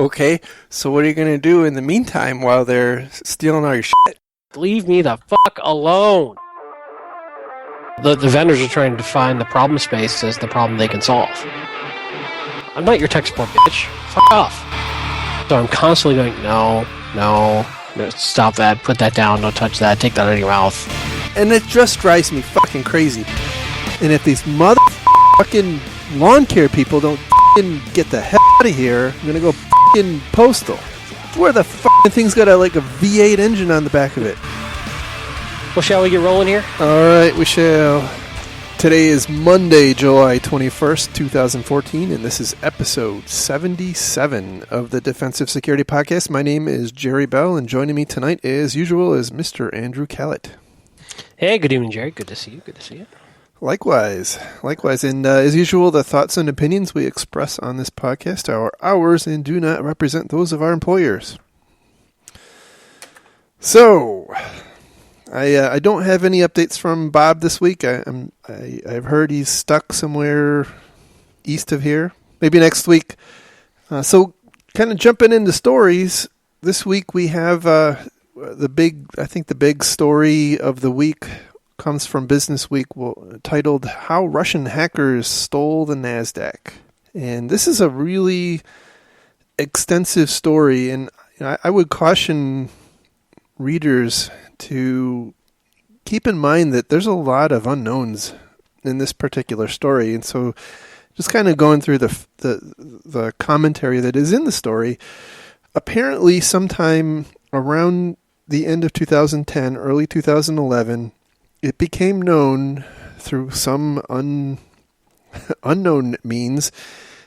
Okay, so what are you going to do in the meantime while they're stealing all your shit? Leave me the fuck alone. The vendors are trying to define the problem space as the problem they can solve. I'm not your tech support bitch. Fuck off. So I'm constantly going, no, stop that, put that down, don't touch that, take that out of your mouth. And it just drives me fucking crazy. And if these motherfucking lawn care people don't fucking get the hell out of here, I'm gonna go fucking postal. Where the fucking thing's got a V8 engine on the back of it. Well, shall we get rolling here? Alright, we shall. Today is Monday, July 21st, 2014, and this is episode 77 of the Defensive Security Podcast. My name is Jerry Bell, and joining me tonight, as usual, is Mr. Andrew Callett. Hey, good evening, Jerry. Good to see you. Likewise. And as usual, the thoughts and opinions we express on this podcast are ours and do not represent those of our employers. So, I don't have any updates from Bob this week. I've heard he's stuck somewhere east of here. Maybe next week. So, kind of jumping into stories, this week we have the big story of the week comes from Business Week, titled "How Russian Hackers Stole the NASDAQ." And this is a really extensive story, and I would caution readers to keep in mind that there's a lot of unknowns in this particular story. And so just kind of going through the commentary that is in the story, apparently sometime around the end of 2010, early 2011, it became known through some unknown means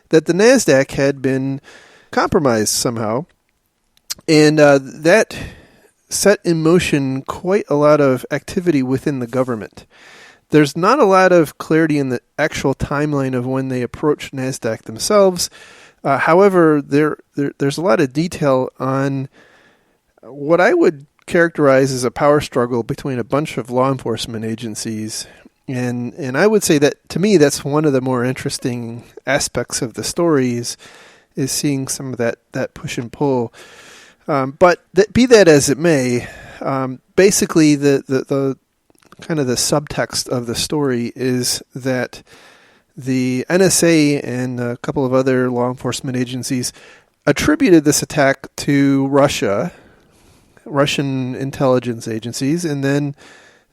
that the NASDAQ had been compromised somehow. And that set in motion quite a lot of activity within the government. There's not a lot of clarity in the actual timeline of when they approached NASDAQ themselves. However, there's a lot of detail on what I would characterize as a power struggle between a bunch of law enforcement agencies. And I would say that, to me, that's one of the more interesting aspects of the stories, is seeing some of that push and pull. But be that as it may, basically the kind of the subtext of the story is that the NSA and a couple of other law enforcement agencies attributed this attack to Russian intelligence agencies, and then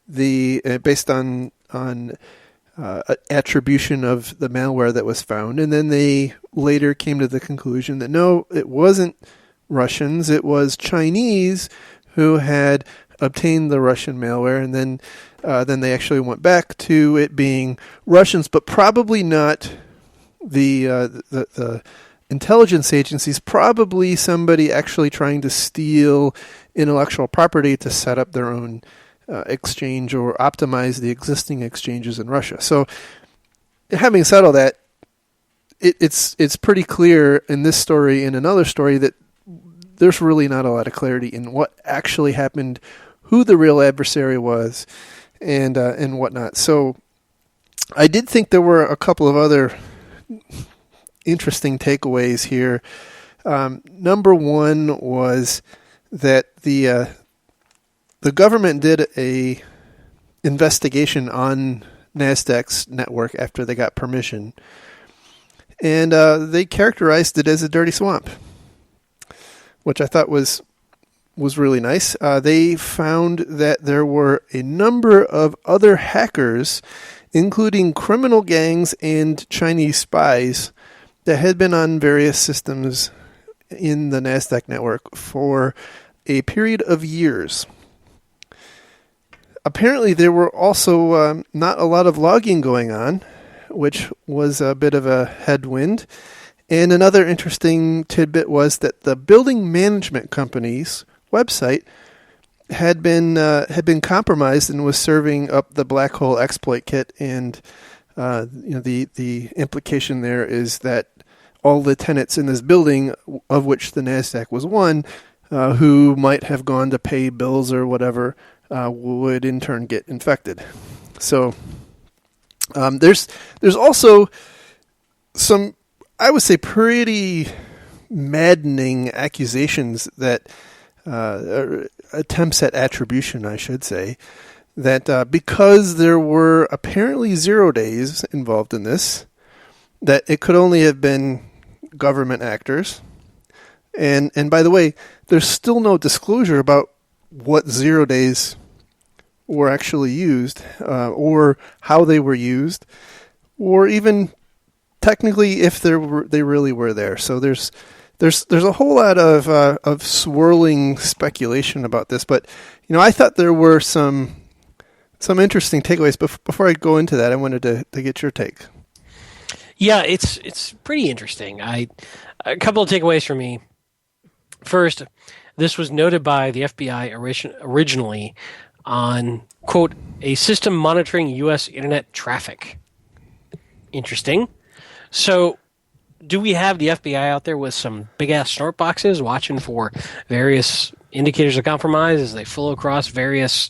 based on attribution of the malware that was found, and then they later came to the conclusion that no, it wasn't Russians, it was Chinese who had obtained the Russian malware, and then they actually went back to it being Russians, but probably not the intelligence agencies, probably somebody actually trying to steal intellectual property to set up their own exchange or optimize the existing exchanges in Russia. So, having said all that, it's pretty clear in this story and another story that there's really not a lot of clarity in what actually happened, who the real adversary was, and whatnot. So, I did think there were a couple of other interesting takeaways here. Number one was that the government did a investigation on NASDAQ's network after they got permission, and they characterized it as a dirty swamp, which I thought was really nice. They found that there were a number of other hackers, including criminal gangs and Chinese spies, that had been on various systems in the NASDAQ network for a period of years. Apparently, there were also not a lot of logging going on, which was a bit of a headwind. And another interesting tidbit was that the building management company's website had been compromised and was serving up the black hole exploit kit. And the implication there is that all the tenants in this building, of which the NASDAQ was one, who might have gone to pay bills or whatever, would in turn get infected. So there's also some, I would say, pretty maddening accusations that attempts at attribution, I should say, that because there were apparently 0 days involved in this, that it could only have been government actors. And by the way, there's still no disclosure about what 0 days were actually used, or how they were used, or even technically if they really were there. So there's a whole lot of swirling speculation about this. But I thought there were some interesting takeaways. But before I go into that, I wanted to get your take. Yeah, it's pretty interesting. A couple of takeaways for me. First, this was noted by the FBI originally on, quote, a system monitoring U.S. internet traffic. Interesting. So, do we have the FBI out there with some big-ass snort boxes watching for various indicators of compromise as they flow across various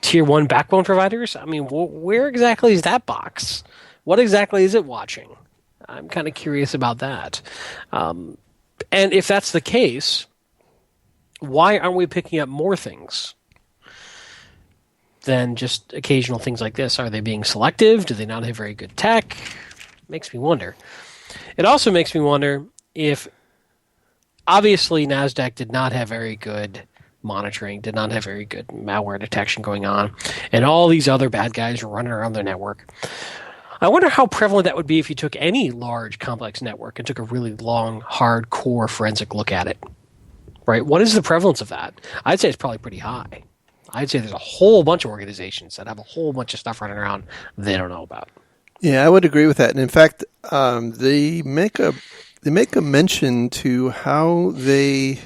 Tier 1 backbone providers? I mean, where exactly is that box? What exactly is it watching? I'm kind of curious about that. And if that's the case, why aren't we picking up more things than just occasional things like this? Are they being selective? Do they not have very good tech? Makes me wonder. It also makes me wonder if, obviously, NASDAQ did not have very good monitoring, did not have very good malware detection going on, and all these other bad guys are running around their network. I wonder how prevalent that would be if you took any large, complex network and took a really long, hardcore forensic look at it. Right? What is the prevalence of that? I'd say it's probably pretty high. I'd say there's a whole bunch of organizations that have a whole bunch of stuff running around they don't know about. Yeah, I would agree with that. And in fact, they make a mention to how the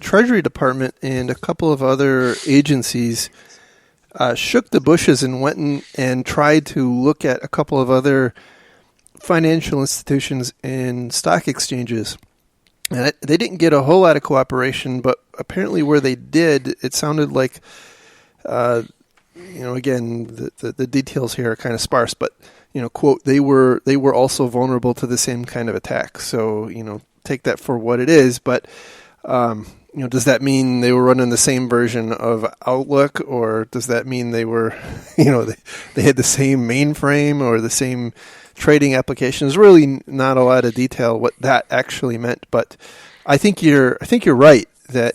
Treasury Department and a couple of other agencies shook the bushes and went and tried to look at a couple of other financial institutions and stock exchanges. And they didn't get a whole lot of cooperation, but apparently where they did, it sounded like, again, the details here are kind of sparse, but, quote, they were also vulnerable to the same kind of attack. So, take that for what it is. But, does that mean they were running the same version of Outlook, or does that mean they were, they had the same mainframe or the same trading applications? Really not a lot of detail what that actually meant, but I think you're right that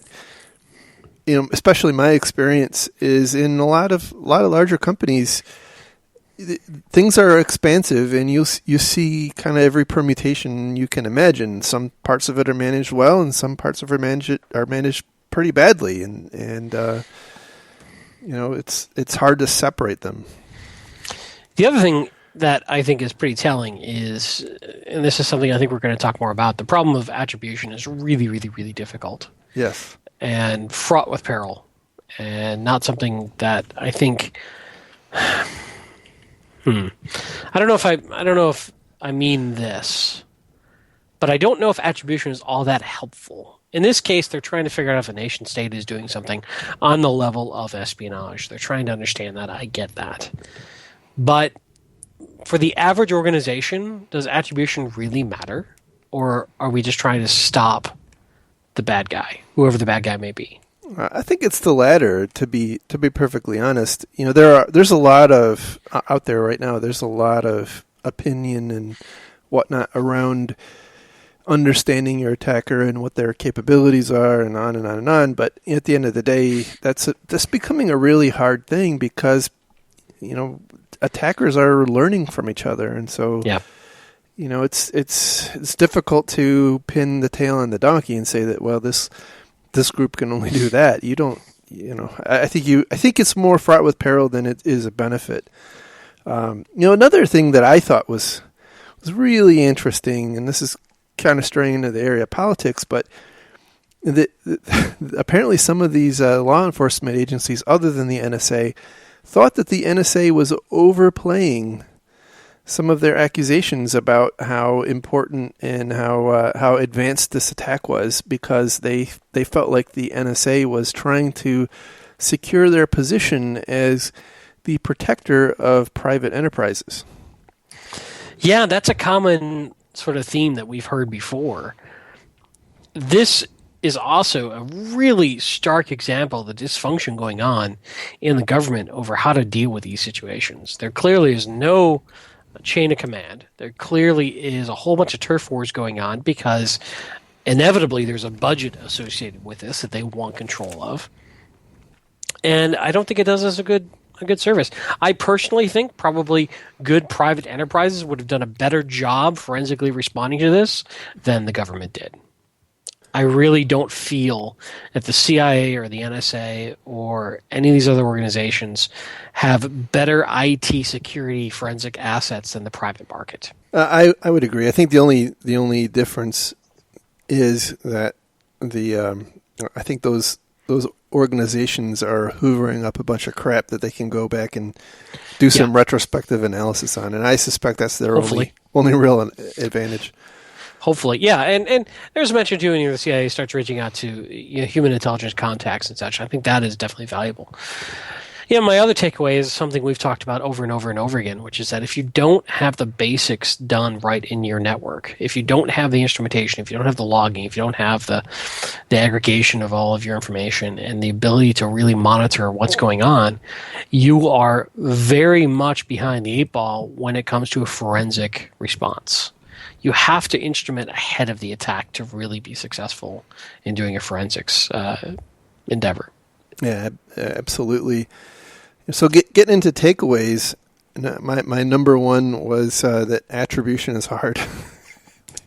especially my experience is in a lot of larger companies, things are expansive, and you see kind of every permutation you can imagine. Some parts of it are managed well, and some parts of it are managed pretty badly, and it's hard to separate them. The other thing that I think is pretty telling is, and this is something I think we're going to talk more about, the problem of attribution is really, really, really difficult. Yes. And fraught with peril, and not something that I think. I don't know if I mean this, but I don't know if attribution is all that helpful. In this case, they're trying to figure out if a nation state is doing something on the level of espionage. They're trying to understand that. I get that. But for the average organization, does attribution really matter? Or are we just trying to stop the bad guy, whoever the bad guy may be? I think it's the latter, to be perfectly honest. There's a lot of out there right now. There's a lot of opinion and whatnot around understanding your attacker and what their capabilities are, and on and on and on. But at the end of the day, that's becoming a really hard thing because attackers are learning from each other, and so yeah. It's difficult to pin the tail on the donkey and say that, well, this group can only do that. You don't, I think it's more fraught with peril than it is a benefit. Another thing that I thought was really interesting, and this is kind of straying into the area of politics, but apparently some of these law enforcement agencies, other than the NSA, thought that the NSA was overplaying some of their accusations about how important and how advanced this attack was, because they felt like the NSA was trying to secure their position as the protector of private enterprises. Yeah, that's a common sort of theme that we've heard before. this is also a really stark example of the dysfunction going on in the government over how to deal with these situations. There clearly is no chain of command. There clearly is a whole bunch of turf wars going on because inevitably there's a budget associated with this that they want control of. And I don't think it does us a good service. I personally think probably good private enterprises would have done a better job forensically responding to this than the government did. I really don't feel that the CIA or the NSA or any of these other organizations have better IT security forensic assets than the private market. I would agree. I think the only difference is that I think those organizations are hoovering up a bunch of crap that they can go back and do some retrospective analysis on, and I suspect that's their only real advantage. Hopefully, yeah, and there's a mention too when the CIA starts reaching out to human intelligence contacts and such. I think that is definitely valuable. My other takeaway is something we've talked about over and over and over again, which is that if you don't have the basics done right in your network, if you don't have the instrumentation, if you don't have the logging, if you don't have the aggregation of all of your information and the ability to really monitor what's going on, you are very much behind the eight ball when it comes to a forensic response. You have to instrument ahead of the attack to really be successful in doing a forensics endeavor. Yeah, absolutely. So getting into takeaways, my number one was that attribution is hard.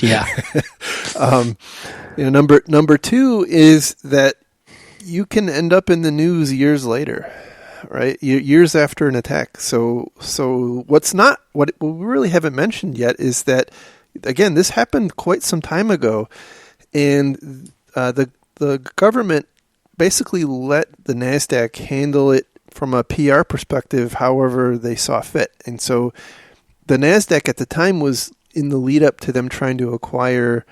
Yeah. Number two is that you can end up in the news years later, right? Years after an attack. So what we really haven't mentioned yet is that, again, this happened quite some time ago, and the government basically let the NASDAQ handle it from a PR perspective however they saw fit. And so the NASDAQ at the time was in the lead up to them trying to acquire,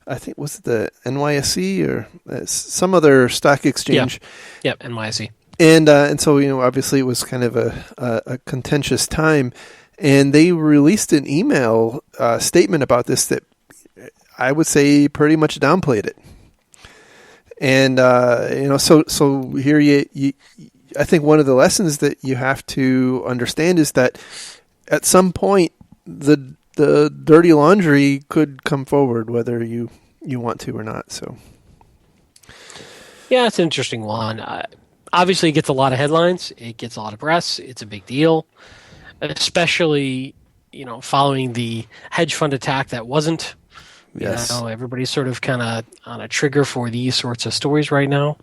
I think, was it the NYSE or some other stock exchange? Yeah, NYSE. And so, obviously it was kind of a contentious time. And they released an email statement about this that I would say pretty much downplayed it. And so here I think one of the lessons that you have to understand is that at some point the dirty laundry could come forward, whether you want to or not. So, yeah, it's an interesting one. Obviously, it gets a lot of headlines. It gets a lot of press. It's a big deal, especially following the hedge fund attack that wasn't. Yes. Everybody's sort of kind of on a trigger for these sorts of stories right now.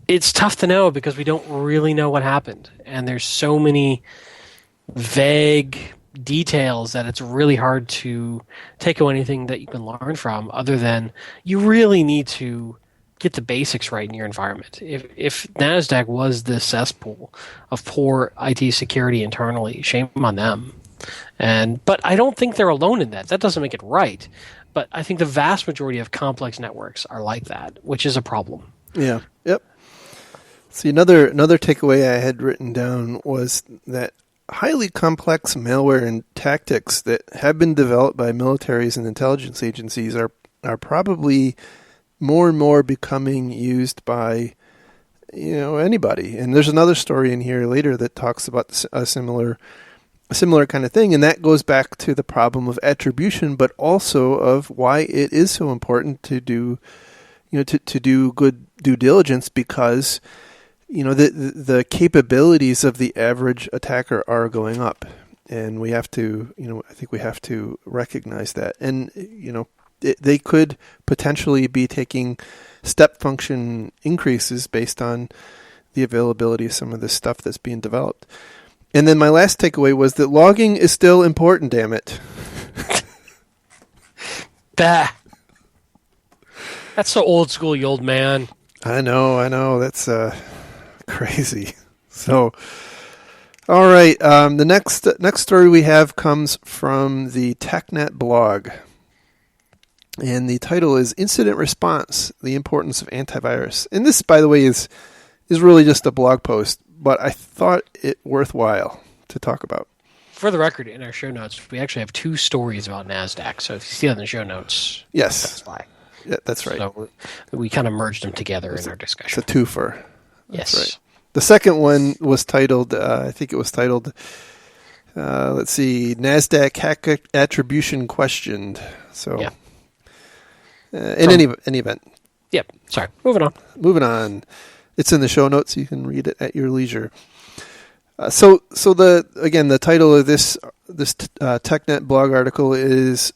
It's tough to know because we don't really know what happened. And there's so many vague details that it's really hard to take away anything that you can learn from other than you really need to get the basics right in your environment. If NASDAQ was the cesspool of poor IT security internally, shame on them. But I don't think they're alone in that. That doesn't make it right. But I think the vast majority of complex networks are like that, which is a problem. Yeah. Yep. See, another takeaway I had written down was that highly complex malware and tactics that have been developed by militaries and intelligence agencies are probably more and more becoming used by anybody. And there's another story in here later that talks about a similar kind of thing, and that goes back to the problem of attribution, but also of why it is so important to do good due diligence, because the capabilities of the average attacker are going up, and we have to I think we have to recognize that. And they could potentially be taking step function increases based on the availability of some of this stuff that's being developed. And then my last takeaway was that logging is still important, damn it. Bah. That's so old school, you old man. I know. That's crazy. So, all right. The next story we have comes from the TechNet blog. And the title is Incident Response, the Importance of Antivirus. And this, by the way, is really just a blog post, but I thought it worthwhile to talk about. For the record, in our show notes, we actually have two stories about NASDAQ. So if you see it in the show notes, yes, that's why. Yeah, that's right. So we kind of merged them together in our It's discussion. a twofer. That's Yes. right. The second one was titled, I think it was titled, let's see, NASDAQ hack attribution questioned. So, Yeah. in any event, Yep. Sorry. Moving on. moving on. It's in the show notes. You can read it at your leisure. So the title of this TechNet blog article is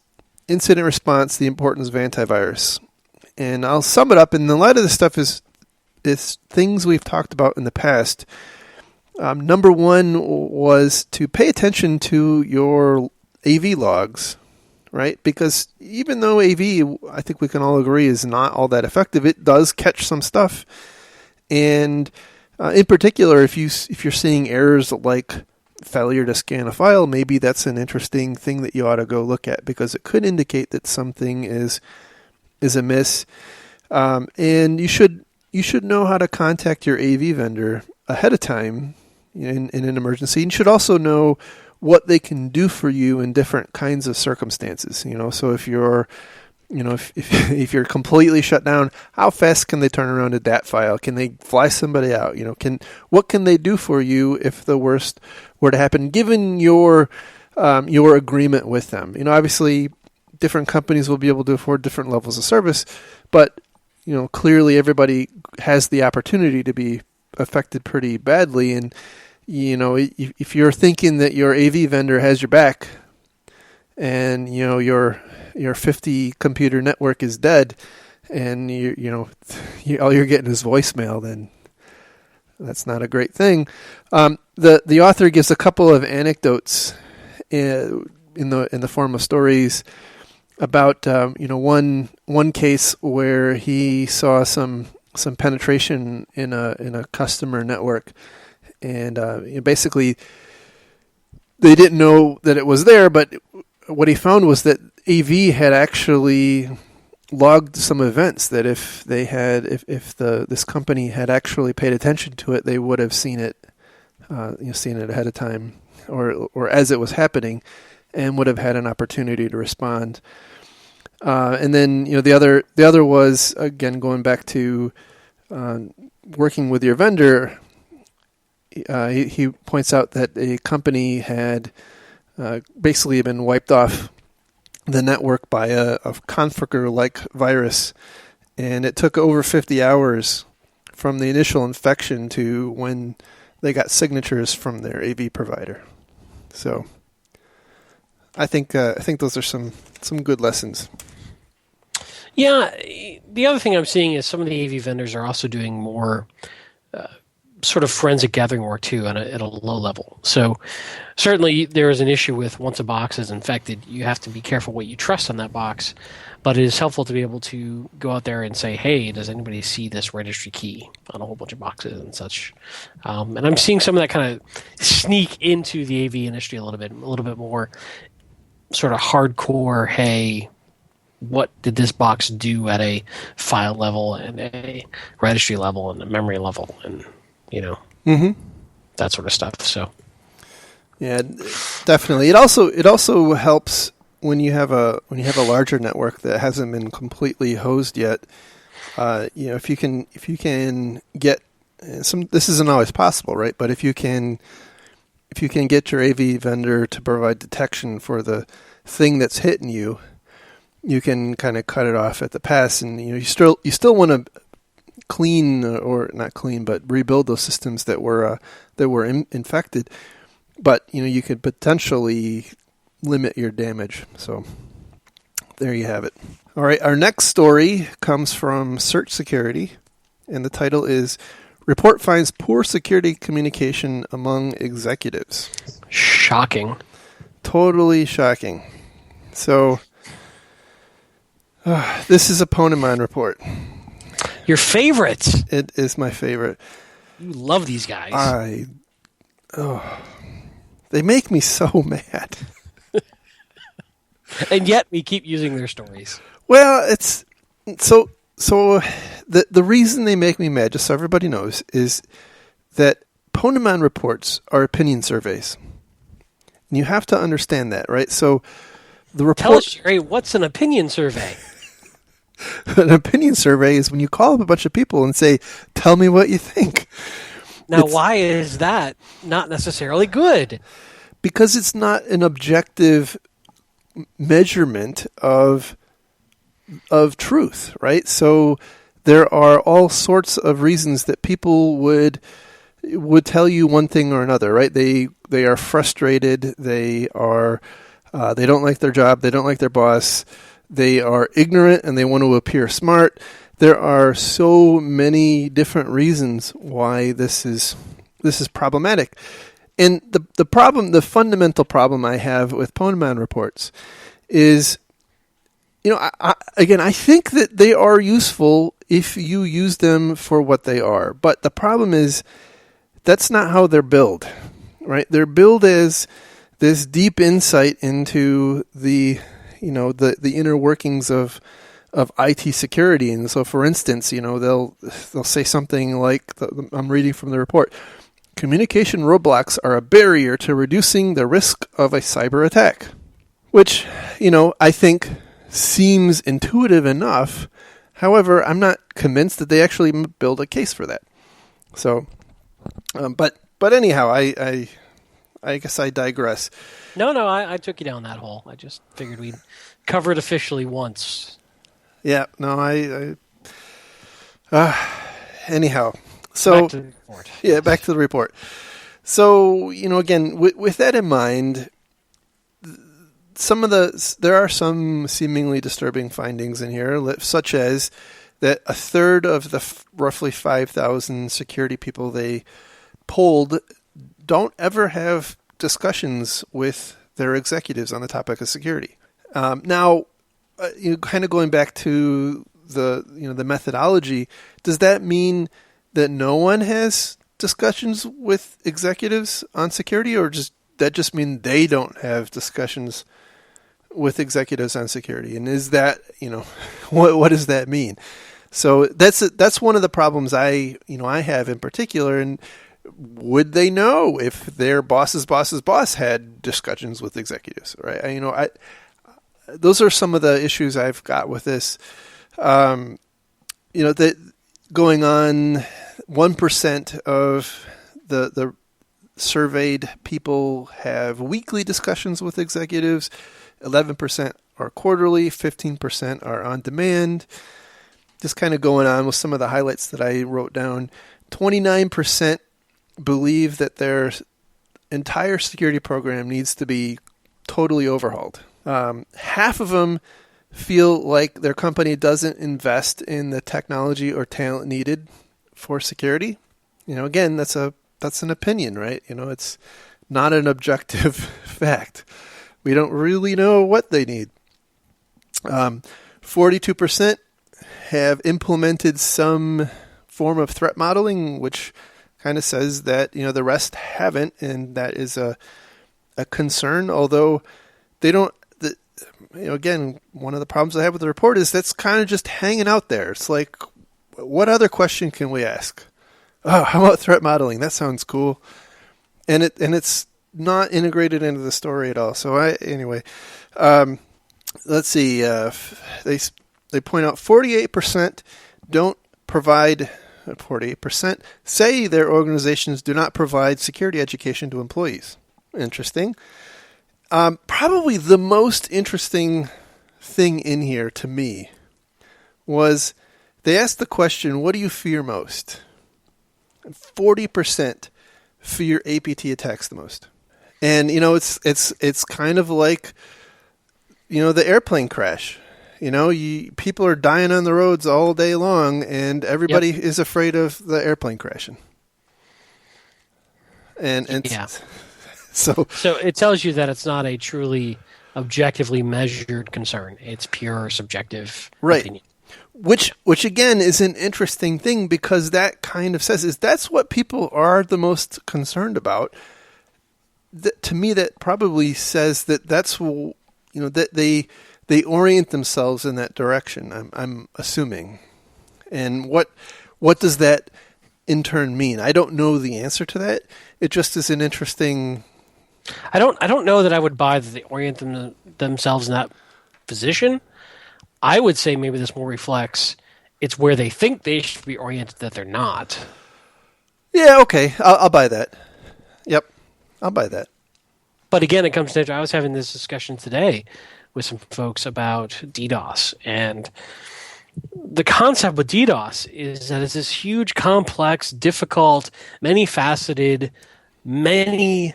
Incident Response: The Importance of Antivirus. And I'll sum it up. And a lot of this stuff is things we've talked about in the past. Number one was to pay attention to your AV logs, right? Because even though AV, I think we can all agree, is not all that effective, it does catch some stuff. And in particular, if you're seeing errors like failure to scan a file, maybe that's an interesting thing that you ought to go look at, because it could indicate that something is amiss. And you should know how to contact your AV vendor ahead of time in an emergency. You should also know what they can do for you in different kinds of circumstances. So if you're if you're completely shut down, how fast can they turn around a DAT file? Can they fly somebody out? What can they do for you if the worst were to happen, given your agreement with them? Obviously, different companies will be able to afford different levels of service, but clearly everybody has the opportunity to be affected pretty badly. And if you're thinking that your AV vendor has your back, and your 50 computer network is dead, and all you're getting is voicemail, then that's not a great thing. The author gives a couple of anecdotes in the form of stories about one case where he saw some penetration in a customer network, and basically they didn't know that it was there, but what he found was that AV had actually logged some events that if this company had actually paid attention to it, they would have seen it ahead of time, or as it was happening, and would have had an opportunity to respond. And then the other was, again, going back to working with your vendor. He points out that a company had basically been wiped off the network by a Configure-like virus, and it took over 50 hours from the initial infection to when they got signatures from their AV provider. So I think those are some good lessons. Yeah, the other thing I'm seeing is some of the AV vendors are also doing more sort of forensic gathering work too at a low level. So certainly there is an issue with once a box is infected, you have to be careful what you trust on that box. But it is helpful to be able to go out there and say, hey, does anybody see this registry key on a whole bunch of boxes and such? And I'm seeing some of that kind of sneak into the AV industry a little bit more sort of hardcore, hey, what did this box do at a file level and a registry level and a memory level, and that sort of stuff. So yeah, definitely. It also helps when you have a larger network that hasn't been completely hosed yet. If you can get some, this isn't always possible, right? But if you can get your AV vendor to provide detection for the thing that's hitting you, you can kind of cut it off at the pass, and you still want to clean, or not clean, but rebuild those systems that were infected. But you could potentially limit your damage. So there you have it. All right, our next story comes from Search Security, and the title is "Report Finds Poor Security Communication Among Executives." Shocking. Totally shocking. So this is a Ponemon report. Your favorites. It is my favorite. You love these guys. They make me so mad. And yet we keep using their stories. Well, it's so the reason they make me mad, just so everybody knows, is that Ponemon reports are opinion surveys. And you have to understand that, right? So the report... Tell us, Jerry, what's an opinion survey? An opinion survey is when you call up a bunch of people and say, tell me what you think. Now, why is that not necessarily good? Because it's not an objective measurement of truth, right? So there are all sorts of reasons that people would tell you one thing or another, right? They are frustrated. They don't like their job. They don't like their boss. They are ignorant and they want to appear smart. There are so many different reasons why this is problematic. And the fundamental problem I have with Ponemon reports is, I think that they are useful if you use them for what they are. But the problem is that's not how they're billed, right? They're billed as this deep insight into the inner workings of IT security. And so, for instance, they'll say something like, I'm reading from the report, communication roadblocks are a barrier to reducing the risk of a cyber attack, which, I think seems intuitive enough. However, I'm not convinced that they actually build a case for that. So, but anyhow, I guess I digress. No, I took you down that hole. I just figured we'd cover it officially once. Yeah, no, anyhow. So, back to the report. Yeah, back to the report. So, again, with that in mind, there are some seemingly disturbing findings in here, such as that a third of the roughly 5,000 security people they polled don't ever have discussions with their executives on the topic of security. Now, kind of going back to the methodology, does that mean that no one has discussions with executives on security, or that just mean they don't have discussions with executives on security? And is that, what does that mean? So that's one of the problems I have in particular. And would they know if their boss's boss had discussions with executives, right? Those are some of the issues I've got with this. That going on, 1% of the surveyed people have weekly discussions with executives, 11% are quarterly, 15% are on demand. Just kind of going on with some of the highlights that I wrote down. 29% believe that their entire security program needs to be totally overhauled. Half of them feel like their company doesn't invest in the technology or talent needed for security. Again, that's an opinion, right? It's not an objective fact. We don't really know what they need. 42% have implemented some form of threat modeling, which kind of says that, the rest haven't, and that is a concern, although they don't. Again, one of the problems I have with the report is that's kind of just hanging out there. It's like, what other question can we ask? Oh, how about threat modeling? That sounds cool. And it's not integrated into the story at all. So let's see. They point out 48% don't provide. 48% say their organizations do not provide security education to employees. Interesting. Probably the most interesting thing in here to me was they asked the question, what do you fear most? And 40% fear APT attacks the most. And, it's kind of like, the airplane crash. People are dying on the roads all day long, and everybody is afraid of the airplane crashing. And yeah. So it tells you that it's not a truly objectively measured concern. It's pure subjective opinion. Which again is an interesting thing, because that kind of says that's what people are the most concerned about. To me, that probably says that's that they orient themselves in that direction. I'm assuming, and what does that in turn mean? I don't know the answer to that. It just is an interesting. I don't know that I would buy that they orient themselves in that position. I would say maybe this more reflects it's where they think they should be oriented that they're not. Yeah, okay. I'll buy that. Yep, I'll buy that. But again, it comes to, I was having this discussion today with some folks about DDoS, and the concept with DDoS is that it's this huge, complex, difficult, many-faceted, many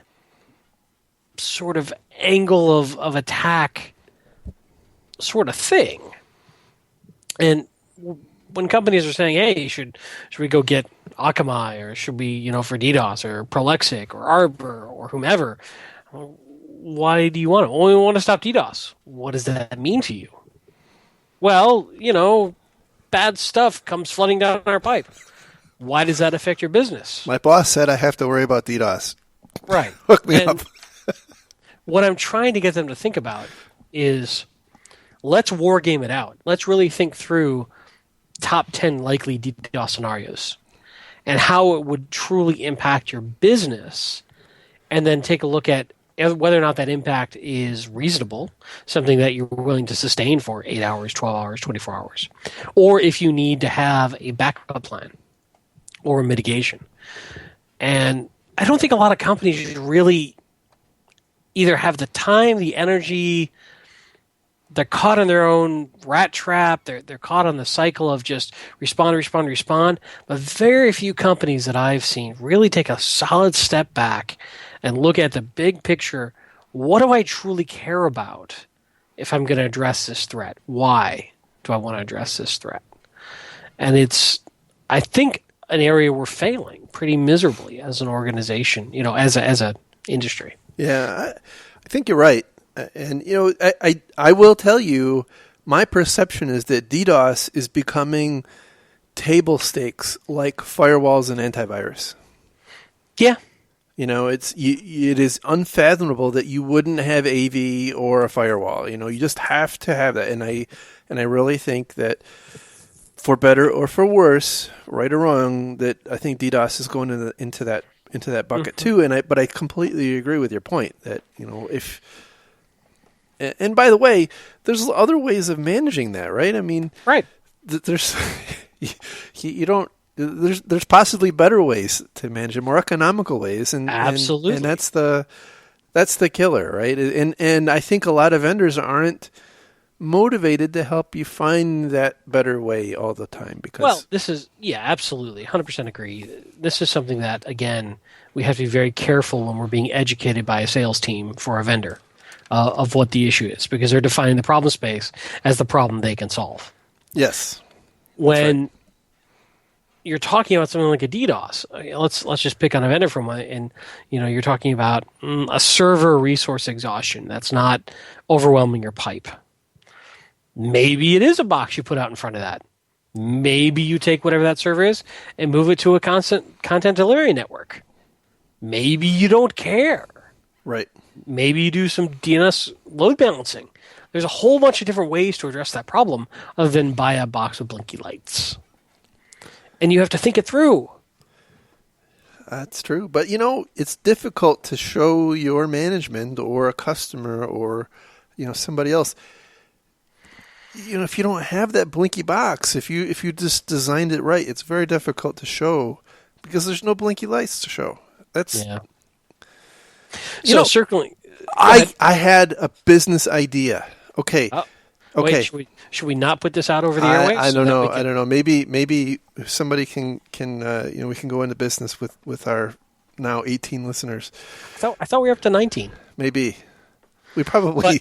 sort of angle of attack sort of thing. And when companies are saying, hey, should we go get Akamai, or should we, for DDoS, or Prolexic, or Arbor, or whomever, why do you want it? Well, we want to stop DDoS. What does that mean to you? Well, bad stuff comes flooding down our pipe. Why does that affect your business? My boss said I have to worry about DDoS. Right. Hook me up. What I'm trying to get them to think about is, let's war game it out. Let's really think through top 10 likely DDoS scenarios and how it would truly impact your business, and then take a look at whether or not that impact is reasonable, something that you're willing to sustain for 8 hours, 12 hours, 24 hours, or if you need to have a backup plan or a mitigation. And I don't think a lot of companies really either have the time, the energy. They're caught in their own rat trap. They're caught on the cycle of just respond. But very few companies that I've seen really take a solid step back and look at the big picture. What do I truly care about if I'm going to address this threat? Why do I want to address this threat? And it's, I think, an area we're failing pretty miserably as an organization, as a industry. Yeah, I think you're right. And, I will tell you, my perception is that DDoS is becoming table stakes like firewalls and antivirus. Yeah. It is unfathomable that you wouldn't have AV or a firewall. You just have to have that. And I really think that, for better or for worse, right or wrong, that I think DDoS is going into that bucket too. But I completely agree with your point that, if. And by the way, there's other ways of managing that, right? I mean, right. There's there's possibly better ways to manage it, more economical ways, and absolutely, and that's the killer, right? And I think a lot of vendors aren't motivated to help you find that better way all the time because this is absolutely 100% agree. This is something that, again, we have to be very careful when we're being educated by a sales team for a vendor. Of what the issue is, because they're defining the problem space as the problem they can solve. Yes. When you're talking about something like a DDoS, let's just pick on a vendor for a moment, and you're talking about a server resource exhaustion that's not overwhelming your pipe. Maybe it is a box you put out in front of that. Maybe you take whatever that server is and move it to a content delivery network. Maybe you don't care. Right. Maybe you do some DNS load balancing. There's a whole bunch of different ways to address that problem other than buy a box with blinky lights. And you have to think it through. That's true. But, it's difficult to show your management or a customer or, somebody else. If you don't have that blinky box, if you just designed it right, it's very difficult to show because there's no blinky lights to show. That's... Yeah. Certainly, I had a business idea. Okay. Okay. Wait, should we not put this out over the airwaves? I don't know. I don't know. Maybe somebody can we can go into business with our now 18 listeners. I thought we were up to 19. Maybe. We probably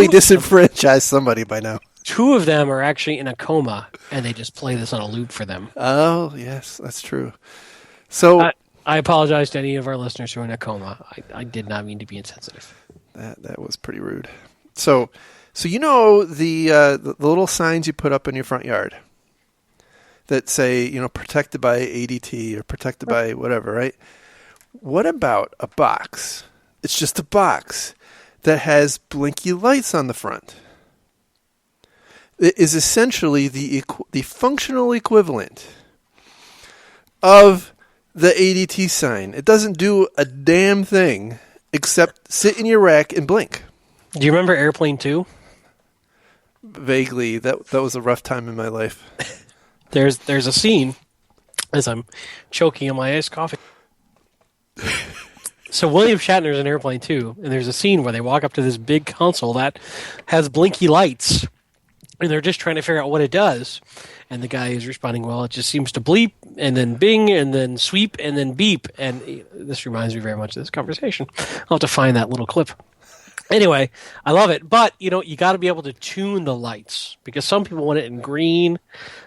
disenfranchised somebody by now. 2 of them are actually in a coma, and they just play this on a loop for them. Oh, yes, that's true. So I apologize to any of our listeners who are in a coma. I did not mean to be insensitive. That was pretty rude. So the little signs you put up in your front yard that say, protected by ADT or protected by whatever, right? What about a box? It's just a box that has blinky lights on the front. It is essentially the functional equivalent of the ADT sign. It doesn't do a damn thing except sit in your rack and blink. Do you remember Airplane 2? Vaguely, that was a rough time in my life. There's a scene as I'm choking on my iced coffee. So William Shatner's in Airplane 2, and there's a scene where they walk up to this big console that has blinky lights, and they're just trying to figure out what it does. And the guy is responding, well, it just seems to bleep, and then bing, and then sweep, and then beep. And this reminds me very much of this conversation. I'll have to find that little clip. Anyway, I love it. But, you got to be able to tune the lights, because some people want it in green,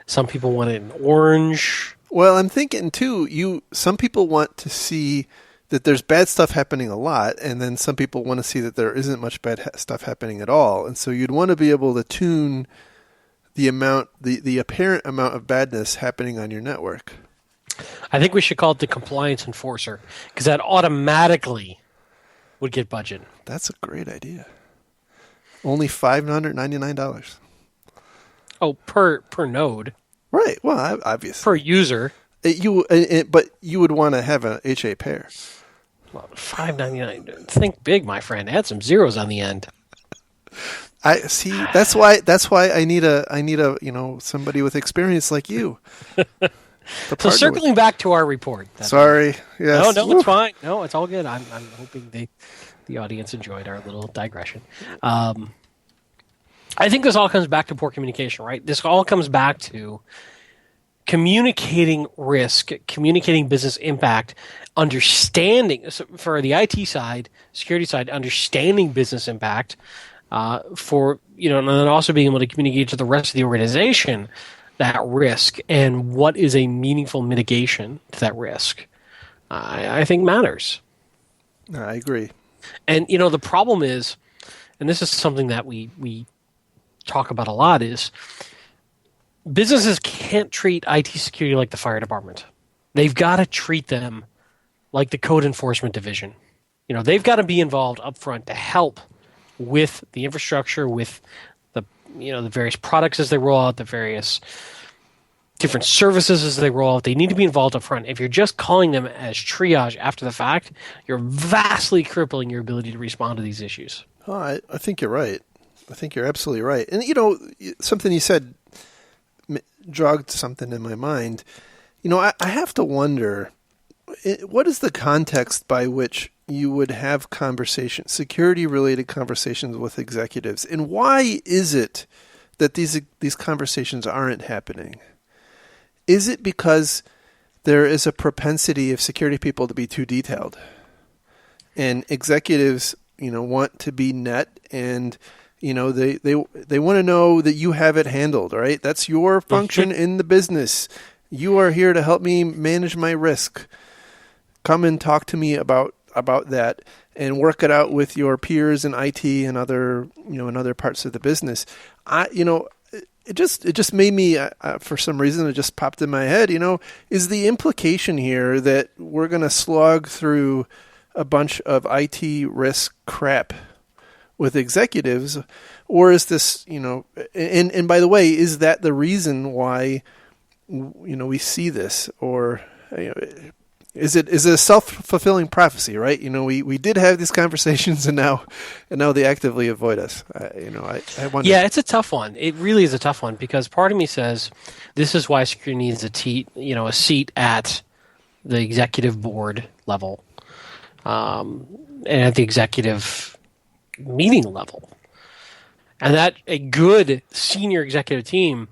some people want it in orange. Well, I'm thinking, too, some people want to see that there's bad stuff happening a lot, and then some people want to see that there isn't much bad stuff happening at all. And so you'd want to be able to tune the apparent amount of badness happening on your network. I think we should call it the compliance enforcer, because that automatically would get budget. That's a great idea. Only $599. Oh, per node. Right. Well, obviously. Per user. But you would want to have an HA pair. Well, $5.99. Think big, my friend. Add some zeros on the end. I see. That's why I need a somebody with experience like you. So circling back to our report. Sorry. Yes. No, it's fine. No, it's all good. I'm hoping the audience enjoyed our little digression. I think this all comes back to poor communication, right? This all comes back to communicating risk, communicating business impact, understanding for the IT side, security side, understanding business impact, and then also being able to communicate to the rest of the organization that risk and what is a meaningful mitigation to that risk. I think matters. I agree. And the problem is, and this is something that we talk about a lot, is businesses can't treat IT security like the fire department. They've got to treat them like the code enforcement division. They've got to be involved up front to help with the infrastructure, with the various products as they roll out, the various different services as they roll out. They need to be involved up front. If you're just calling them as triage after the fact, you're vastly crippling your ability to respond to these issues. Oh, I think you're right. I think you're absolutely right. And, something you said jogged something in my mind. I have to wonder, what is the context by which you would have conversations, security-related conversations with executives, and why is it that these conversations aren't happening? Is it because there is a propensity of security people to be too detailed, and executives, want to be net and they want to know that you have it handled, right? That's your function in the business. You are here to help me manage my risk. Come and talk to me about that and work it out with your peers in IT and other parts of the business. It just made me for some reason it just popped in my head. Is the implication here that we're going to slog through a bunch of IT risk crap with executives, or is this, and by the way, is that the reason why, we see this, or, is it a self-fulfilling prophecy, right? We did have these conversations and now they actively avoid us. I wonder. Yeah, it's a tough one. It really is a tough one, because part of me says this is why security needs a seat at the executive board level, and at the executive meeting level, and that a good senior executive team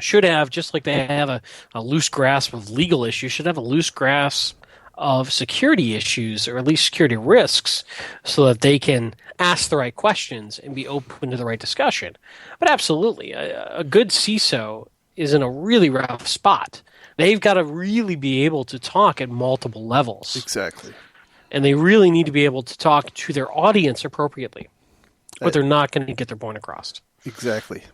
should have, just like they have a loose grasp of legal issues, should have a loose grasp of security issues, or at least security risks, so that they can ask the right questions and be open to the right discussion. But absolutely, a good CISO is in a really rough spot. They've got to really be able to talk at multiple levels. Exactly. And they really need to be able to talk to their audience appropriately, but they're not going to get their point across. Exactly.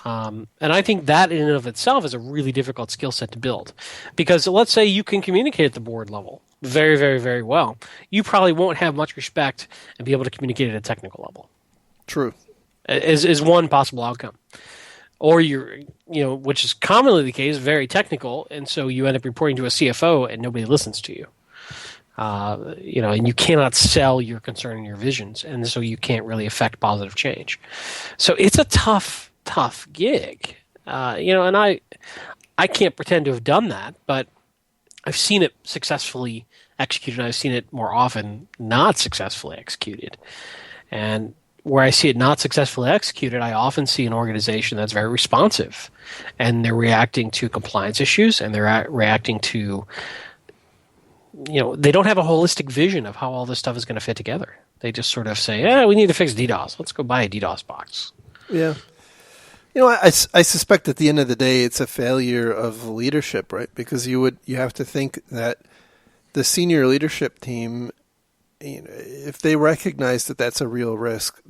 And I think that in and of itself is a really difficult skill set to build. Because let's say you can communicate at the board level very, very, very well. You probably won't have much respect and be able to communicate at a technical level. True. Is one possible outcome. Or which is commonly the case, very technical, and so you end up reporting to a CFO and nobody listens to you. And you cannot sell your concern and your visions, and so you can't really affect positive change. So it's a tough gig. And I can't pretend to have done that, but I've seen it successfully executed. I've seen it more often not successfully executed. And where I see it not successfully executed, I often see an organization that's very responsive, and they're reacting to compliance issues, and they're reacting to, they don't have a holistic vision of how all this stuff is going to fit together. They just sort of say, we need to fix DDoS. Let's go buy a DDoS box. Yeah. I suspect at the end of the day, it's a failure of leadership, right? Because you have to think that the senior leadership team, if they recognize that that's a real risk,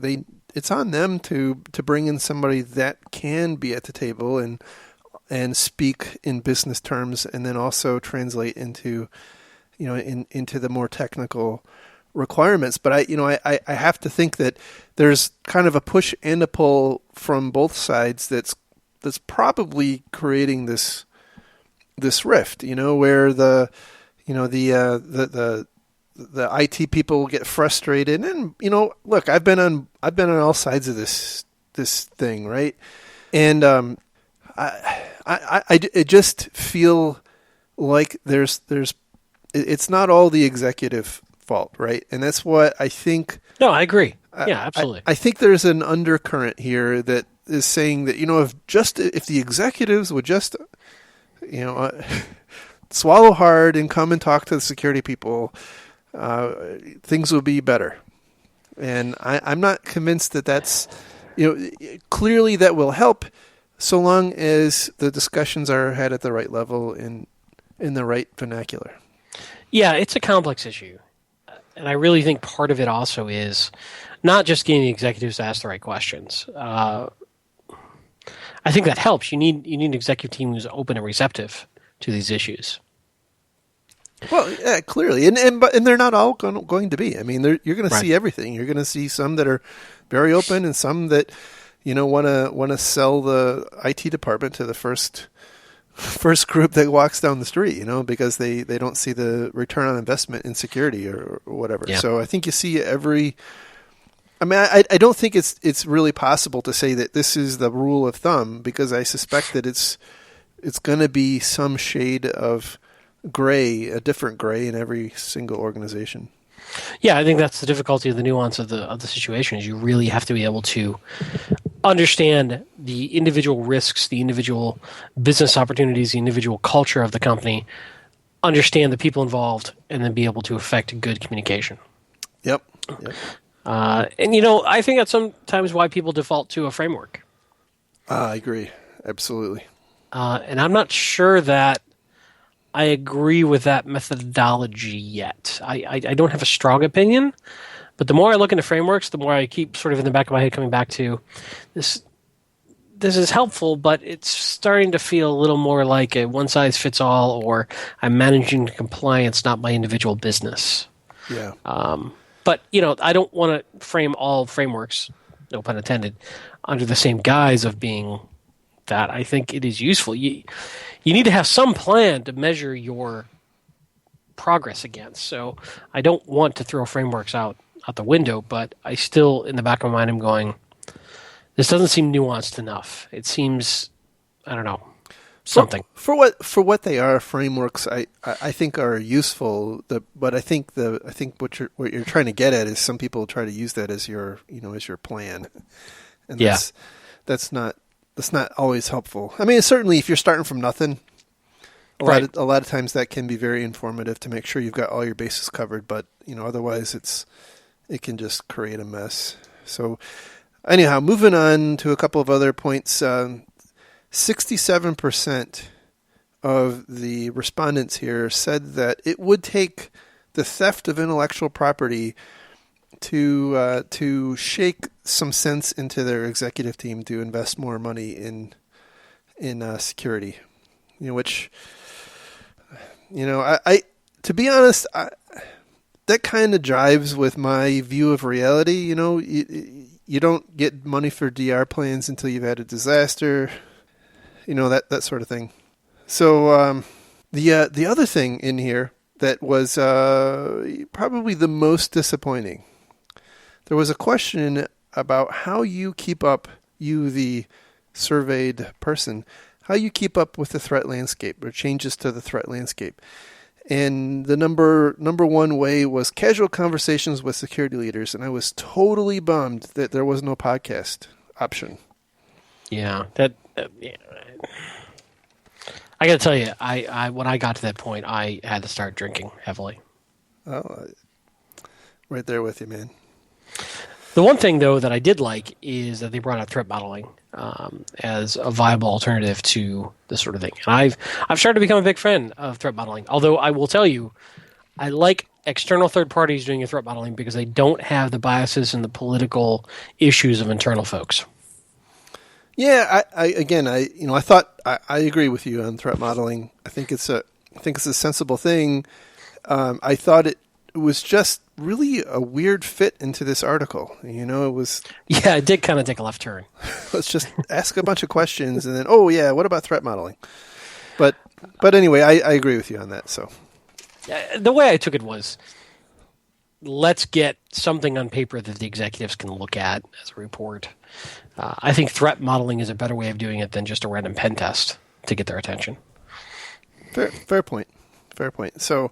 it's on them to bring in somebody that can be at the table and speak in business terms, and then also translate into into the more technical requirements. But I have to think that there's kind of a push and a pull from both sides that's probably creating this rift, where the IT people get frustrated, and look, I've been on all sides of this thing, right? And I just feel like it's not all the executive fault, right? And that's what I think. No, I agree. Yeah, absolutely. I think there's an undercurrent here that is saying that if the executives would just swallow hard and come and talk to the security people, things will be better. And I'm not convinced that that's clearly that will help, so long as the discussions are had at the right level in the right vernacular. Yeah, it's a complex issue. And I really think part of it also is not just getting the executives to ask the right questions. I think that helps. You need an executive team who's open and receptive to these issues. Well, yeah, clearly, and they're not all going to be. I mean, you're going to see everything. You're going to see some that are very open, and some that want to sell the IT department to the first group that walks down the street, because they don't see the return on investment in security or whatever. Yeah. So I think you see every. I mean, I don't think it's really possible to say that this is the rule of thumb, because I suspect that it's going to be some shade of gray, a different gray in every single organization. Yeah, I think that's the difficulty of the nuance of the situation, is you really have to be able to understand the individual risks, the individual business opportunities, the individual culture of the company, understand the people involved, and then be able to effect good communication. Yep. And I think that's sometimes why people default to a framework. I agree. Absolutely. And I'm not sure that I agree with that methodology yet. I don't have a strong opinion, but the more I look into frameworks, the more I keep sort of in the back of my head coming back to this. This is helpful, but it's starting to feel a little more like a one-size-fits-all, or I'm managing compliance, not my individual business. Yeah. But, I don't want to frame all frameworks, no pun intended, under the same guise of being that. I think it is useful. You need to have some plan to measure your progress against. So I don't want to throw frameworks out the window, but I still, in the back of my mind, am going, this doesn't seem nuanced enough. It seems, I don't know, something. For what they are, frameworks I think are useful. But I think what you're trying to get at is some people try to use that as your plan, and that's not always helpful. I mean, certainly if you're starting from nothing, a lot of times that can be very informative to make sure you've got all your bases covered. But otherwise it can just create a mess. So anyhow, moving on to a couple of other points. 67% of the respondents here said that it would take the theft of intellectual property to shake some sense into their executive team to invest more money in security. Which I to be honest, that kind of jives with my view of reality. You don't get money for DR plans until you've had a disaster. That sort of thing. So the other thing in here that was probably the most disappointing. There was a question about how you keep up, you the surveyed person, how you keep up with the threat landscape or changes to the threat landscape. And the number one way was casual conversations with security leaders, and I was totally bummed that there was no podcast option. Yeah, yeah. I got to tell you, I when I got to that point, I had to start drinking heavily. Oh, right there with you, man. The one thing, though, that I did like is that they brought out threat modeling as a viable alternative to this sort of thing. And I've started to become a big fan of threat modeling. Although I will tell you, I like external third parties doing a threat modeling because they don't have the biases and the political issues of internal folks. Yeah, I agree with you on threat modeling. I think it's a sensible thing. I thought it was just really a weird fit into this article. It was... Yeah, it did kind of take a left turn. Let's just ask a bunch of questions and then, oh yeah, what about threat modeling? But anyway, I agree with you on that. So the way I took it was, let's get something on paper that the executives can look at as a report. I think threat modeling is a better way of doing it than just a random pen test to get their attention. Fair point. So,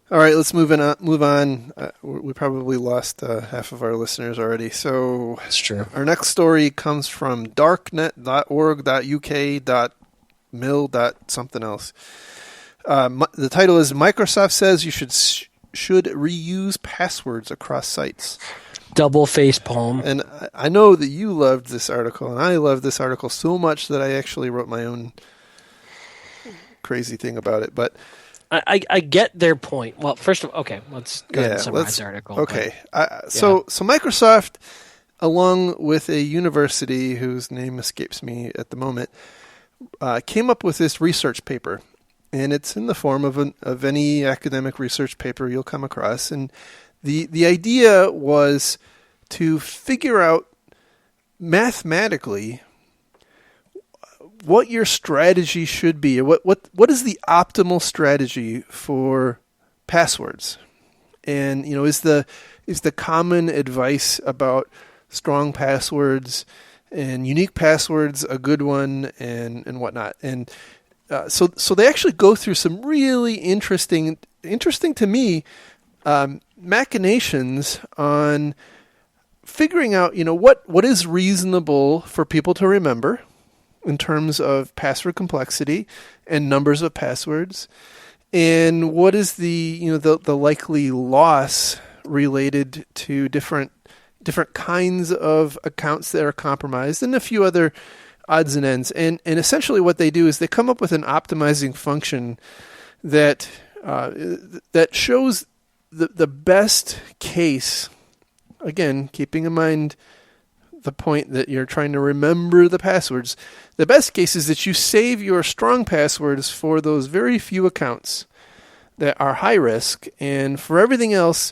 all right, let's move on. We probably lost half of our listeners already. So that's true. Our next story comes from darknet.org.uk.mil.something else. The title is Microsoft says you should reuse passwords across sites. Double face palm. And I know that you loved this article, and I love this article so much that I actually wrote my own crazy thing about it. But I get their point. Well, first of all, okay, let's go ahead and summarize the article. Okay. So Microsoft, along with a university whose name escapes me at the moment, came up with this research paper. And it's in the form of any academic research paper you'll come across. And the idea was to figure out mathematically what your strategy should be, or what is the optimal strategy for passwords. And is the common advice about strong passwords and unique passwords a good one, and whatnot. And so they actually go through some really interesting to me machinations on figuring out what is reasonable for people to remember in terms of password complexity and numbers of passwords, and what is the likely loss related to different kinds of accounts that are compromised, and a few other odds and ends. And essentially what they do is they come up with an optimizing function that shows the best case, again, keeping in mind the point that you're trying to remember the passwords. The best case is that you save your strong passwords for those very few accounts that are high risk, and for everything else,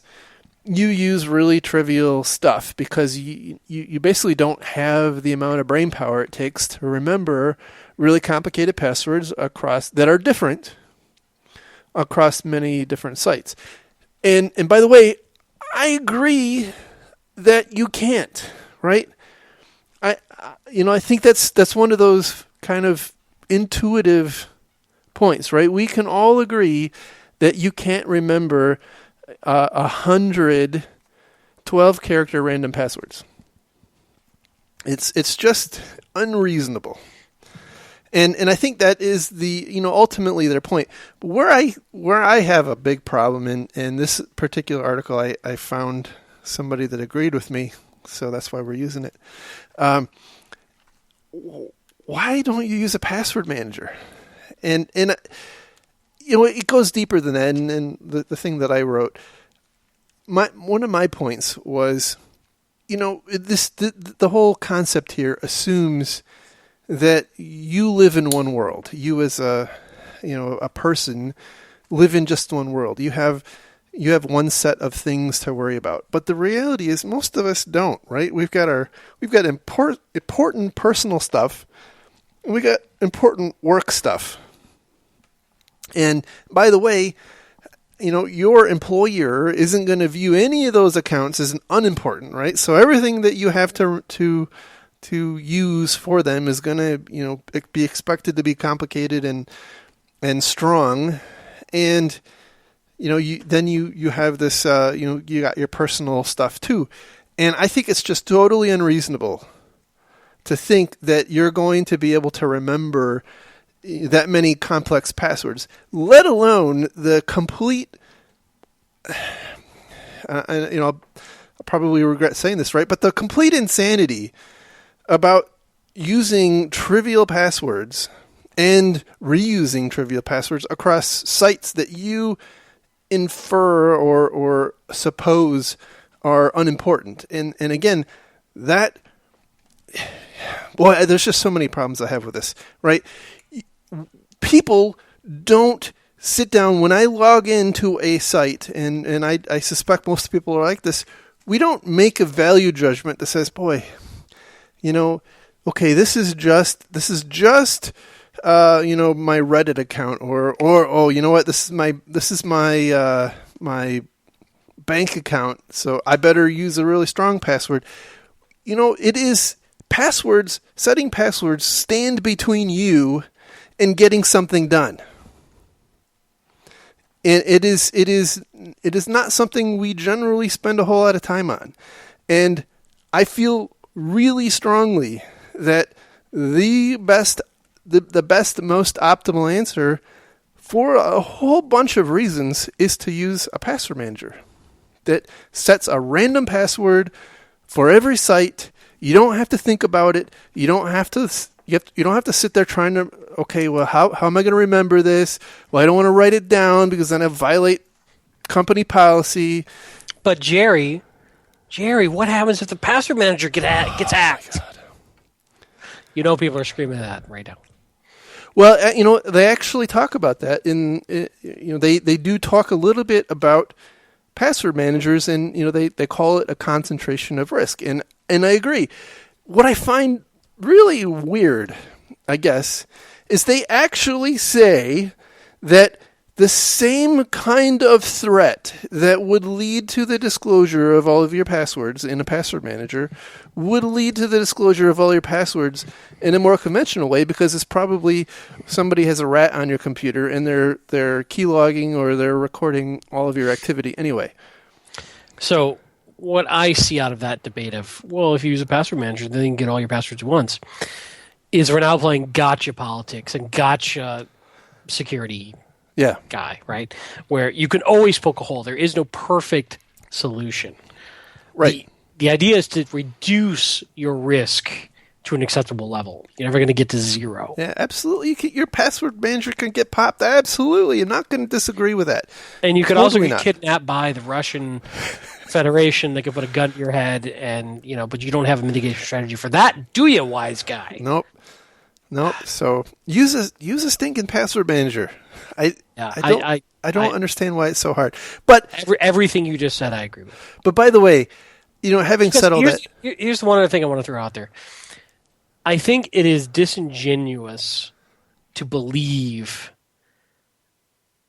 you use really trivial stuff because you basically don't have the amount of brain power it takes to remember really complicated passwords that are different across many different sites. And by the way, I agree that you can't, right? I think that's one of those kind of intuitive points, right? We can all agree that you can't remember 100 12-character random passwords. It's just unreasonable. And I think that is ultimately their point. But where I have a big problem in this particular article, I found somebody that agreed with me, so that's why we're using it. Why don't you use a password manager? And it goes deeper than that. And the thing that I wrote, one of my points was, the whole concept here assumes that you live in one world. You as a person live in just one world. You have one set of things to worry about. But the reality is most of us don't, right? We've got important personal stuff, and we got important work stuff. And by the way, your employer isn't going to view any of those accounts as unimportant, right? So everything that you have to use for them is going to, be expected to be complicated and strong. And, you have this, you got your personal stuff too. And I think it's just totally unreasonable to think that you're going to be able to remember that many complex passwords, let alone the complete, I'll probably regret saying this, right? But the complete insanity about using trivial passwords and reusing trivial passwords across sites that you infer or suppose are unimportant. And again, that, boy, there's just so many problems I have with this, right? People don't sit down when I log into a site, and I suspect most people are like this. We don't make a value judgment that says, boy, okay, this is just my Reddit account, or oh, you know what, this is my bank account, so I better use a really strong password. It is passwords. Setting passwords stand between you and getting something done. And it is not something we generally spend a whole lot of time on. And I feel really strongly that the best, most optimal answer for a whole bunch of reasons is to use a password manager that sets a random password for every site. You don't have to think about it. You don't have to sit there trying to, okay, well, how am I going to remember this? Well, I don't want to write it down because then I violate company policy. But Jerry, what happens if the password manager gets hacked? People are screaming that right now. Well, they actually talk about that. They do talk a little bit about password managers, and they call it a concentration of risk. And I agree. What I find really weird, I guess, is they actually say that the same kind of threat that would lead to the disclosure of all of your passwords in a password manager would lead to the disclosure of all your passwords in a more conventional way, because it's probably somebody has a rat on your computer and they're keylogging or they're recording all of your activity anyway. So what I see out of that debate of, well, if you use a password manager, then you can get all your passwords at once, is we're now playing gotcha politics and gotcha security guy, right? Where you can always poke a hole. There is no perfect solution. Right. The idea is to reduce your risk to an acceptable level. You're never going to get to zero. Yeah, absolutely. Your password manager can get popped. Absolutely. I'm not going to disagree with that. And you could also get kidnapped by the Russian Federation. They could put a gun to your head, and but you don't have a mitigation strategy for that, do you, wise guy? Nope. So use a stinking password manager. I don't understand why it's so hard. But everything you just said, I agree with. But by the way, having said all that, here's one other thing I want to throw out there. I think it is disingenuous to believe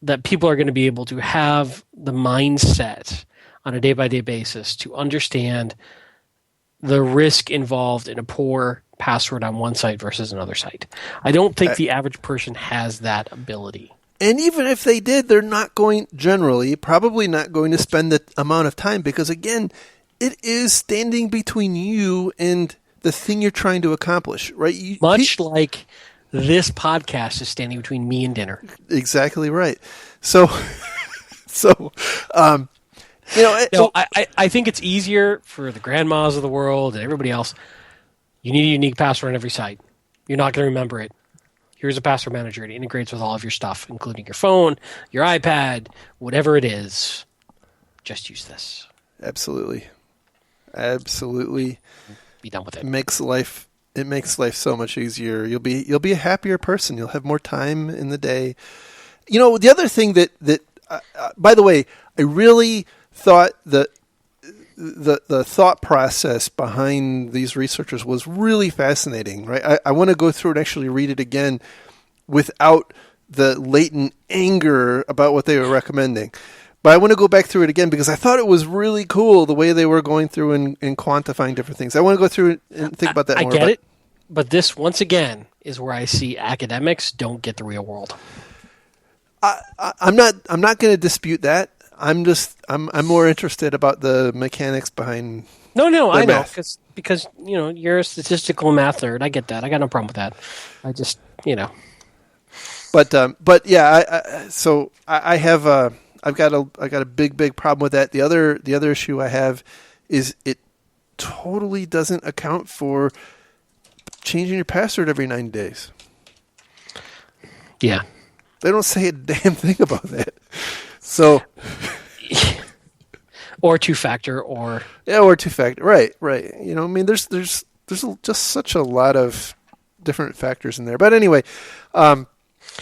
that people are going to be able to have the mindset on a day-by-day basis to understand the risk involved in a poor password on one site versus another site. I don't think the average person has that ability. And even if they did, they're probably not going to spend the amount of time, because, again, it is standing between you and the thing you're trying to accomplish, right? Like this podcast is standing between me and dinner. Exactly right. So, I think it's easier for the grandmas of the world and everybody else. You need a unique password on every site. You're not going to remember it. Here's a password manager. It integrates with all of your stuff, including your phone, your iPad, whatever it is. Just use this. Absolutely. Be done with it. It makes life so much easier. You'll be a happier person. You'll have more time in the day. The other thing that by the way, I really thought that the thought process behind these researchers was really fascinating, right? I want to go through and actually read it again without the latent anger about what they were recommending. But I want to go back through it again because I thought it was really cool the way they were going through and quantifying different things. I want to go through and think about that more. I get it, but this, once again, is where I see academics don't get the real world. I'm not going to dispute that. I'm more interested about the mechanics behind. No, I know math. because you're a statistical math nerd. I get that. I got no problem with that. I just But yeah, I've got a big problem with that. The other issue I have is it totally doesn't account for changing your password every 90 days. Yeah. They don't say a damn thing about that. So, or two-factor, or two-factor. Right. I mean, there's just such a lot of different factors in there. But anyway,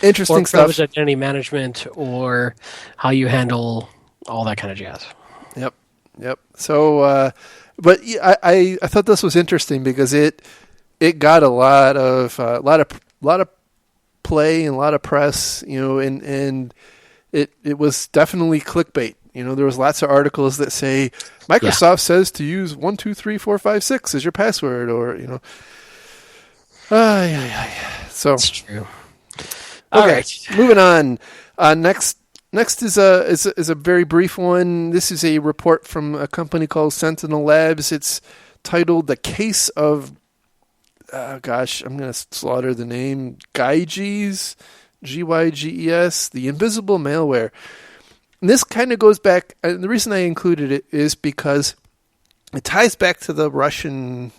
interesting or stuff. Identity management, or how you handle all that kind of jazz. Yep. So, but I thought this was interesting because it got a lot of play and a lot of press, and it was definitely clickbait. There was lots of articles that say Microsoft says to use 1, 2, 3, 4, 5, 6 as your password, or So that's true. All right, moving on. Next is a very brief one. This is a report from a company called Sentinel Labs. It's titled "The Case of." I'm going to slaughter the name. Gyges, Gyges, the invisible malware. And this kind of goes back, and the reason I included it is because it ties back to the Russian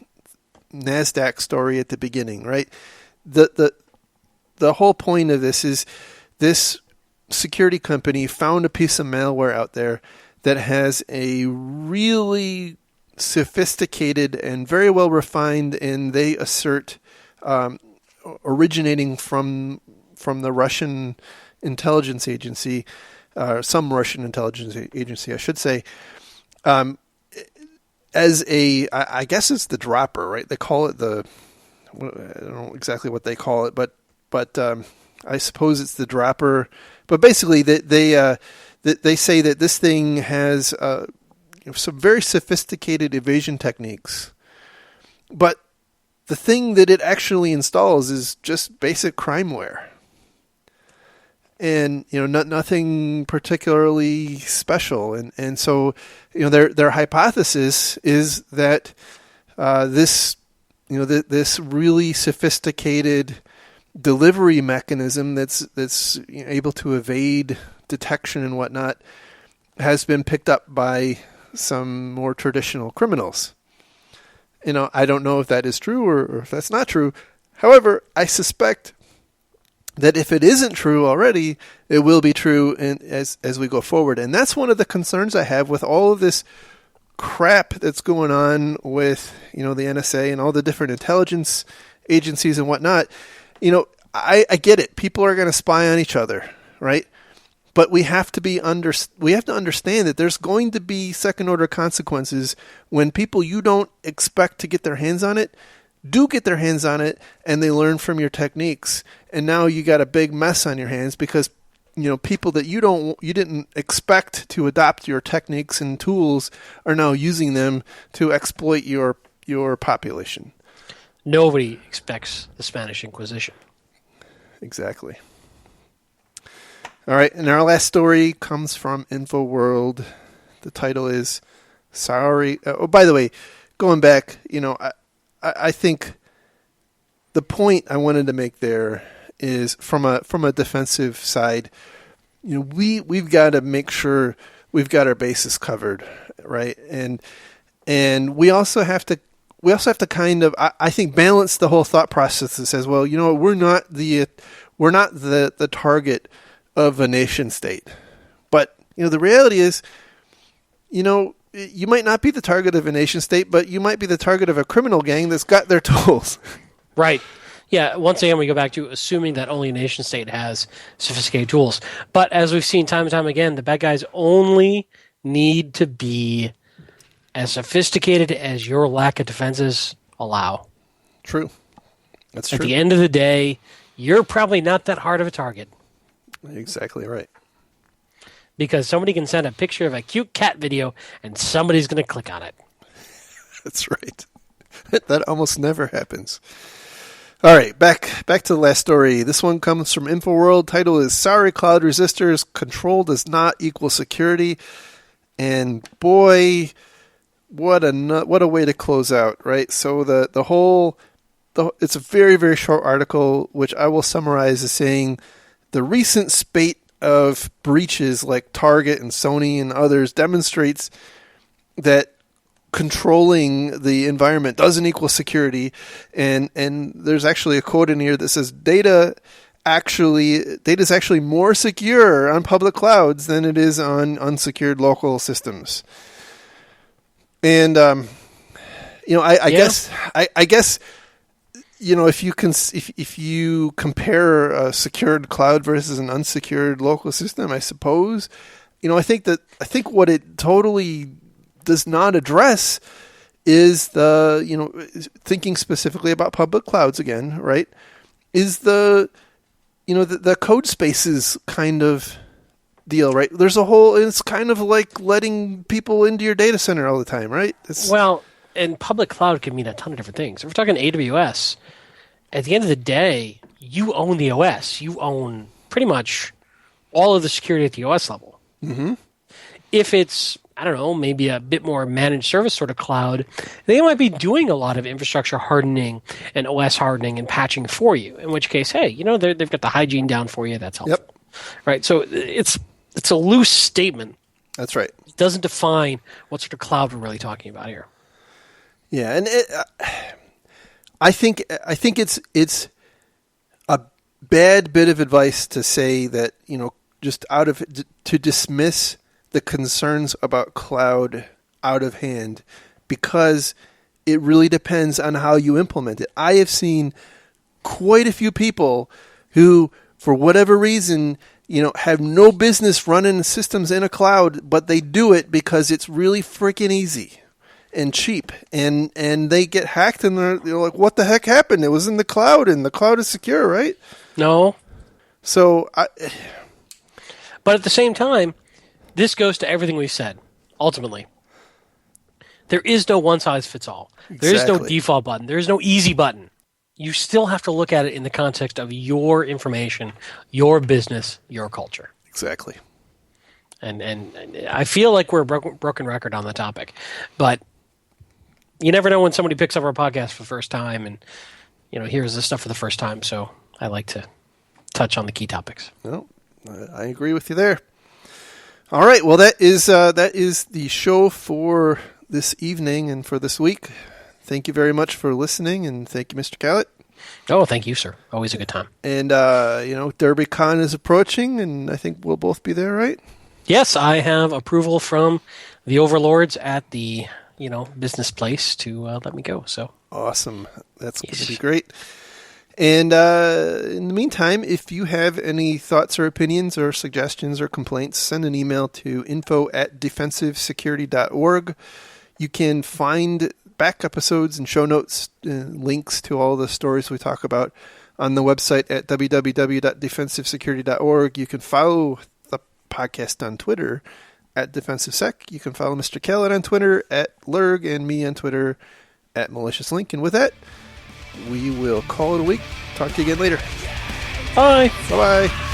NASDAQ story at the beginning, right? The whole point of this is this security company found a piece of malware out there that has a really sophisticated and very well refined, and they assert originating from the Russian intelligence agency, some Russian intelligence agency, I should say, as I guess it's the dropper, right? They call it I don't know exactly what they call it, but I suppose it's the dropper. But basically, they say that this thing has some very sophisticated evasion techniques, but the thing that it actually installs is just basic crimeware, and nothing particularly special. And so their hypothesis is that this really sophisticated delivery mechanism that's able to evade detection and whatnot has been picked up by some more traditional criminals. I don't know if that is true or if that's not true. However, I suspect that if it isn't true already, it will be true as we go forward. And that's one of the concerns I have with all of this crap that's going on with the NSA and all the different intelligence agencies and whatnot. I get it. People are going to spy on each other, right? But we have to understand that there's going to be second order consequences when people you don't expect to get their hands on it do get their hands on it, and they learn from your techniques. And now you got a big mess on your hands because people that you didn't expect to adopt your techniques and tools are now using them to exploit your population. Nobody expects the Spanish Inquisition. Exactly. All right, and our last story comes from InfoWorld. The title is "Sorry." By the way, going back, I think the point I wanted to make there is from a defensive side. We've got to make sure we've got our bases covered, right? And we also have to kind of, I think, balance the whole thought process that says, well, we're not the target of a nation state. But, the reality is, you might not be the target of a nation state, but you might be the target of a criminal gang that's got their tools. Right. Yeah, once again, we go back to assuming that only a nation state has sophisticated tools. But as we've seen time and time again, the bad guys only need to be as sophisticated as your lack of defenses allow. True. That's true. At the end of the day, you're probably not that hard of a target. Exactly right. because somebody can send a picture of a cute cat video and somebody's going to click on it. That's right. That almost never happens. All right, back to the last story. This one comes from InfoWorld. Title is Sorry Cloud Resistors, Control Does Not Equal Security. And boy, what a way to close out, right? So it's a very, very short article, which I will summarize as saying the recent spate of breaches like Target and Sony and others demonstrates that controlling the environment doesn't equal security. And there's actually a quote in here that says data is actually more secure on public clouds than it is on unsecured local systems. And I guess if you compare a secured cloud versus an unsecured local system, I suppose, I think what it totally does not address is thinking specifically about public clouds again, right? Is the code spaces kind of deal, right? It's kind of like letting people into your data center all the time, right? And public cloud can mean a ton of different things. If we're talking AWS, at the end of the day, you own the OS. You own pretty much all of the security at the OS level. Mm-hmm. If it's, I don't know, maybe a bit more managed service sort of cloud, they might be doing a lot of infrastructure hardening and OS hardening and patching for you, in which case, hey, they've got the hygiene down for you. That's helpful. Yep. Right? So it's a loose statement. That's right. It doesn't define what sort of cloud we're really talking about here. Yeah, and I think it's a bad bit of advice to say that, just to dismiss the concerns about cloud out of hand, because it really depends on how you implement it. I have seen quite a few people who, for whatever reason, have no business running systems in a cloud, but they do it because it's really freaking easy and cheap, and they get hacked, and they're like, what the heck happened? It was in the cloud, and the cloud is secure, right? No. So but at the same time, this goes to everything we've said. Ultimately, there is no one size fits all. There is no default button. There is no easy button. You still have to look at it in the context of your information, your business, your culture. Exactly. And I feel like we're a broken record on the topic, but you never know when somebody picks up our podcast for the first time and hears this stuff for the first time. So I like to touch on the key topics. No, I agree with you there. All right. Well, that is the show for this evening and for this week. Thank you very much for listening, and thank you, Mr. Callett. Oh, thank you, sir. Always a good time. And DerbyCon is approaching, and I think we'll both be there, right? Yes, I have approval from the overlords at the business place to let me go. So awesome. That's going to be great. And in the meantime, if you have any thoughts or opinions or suggestions or complaints, send an email to info@defensivesecurity.org. You can find back episodes and show notes, links to all the stories we talk about on the website at www.defensivesecurity.org. You can follow the podcast on Twitter at DefensiveSec. You can follow Mr. Callett on Twitter at Lurg, and me on Twitter at MaliciousLink. And with that, we will call it a week. Talk to you again later. Bye. Bye-bye.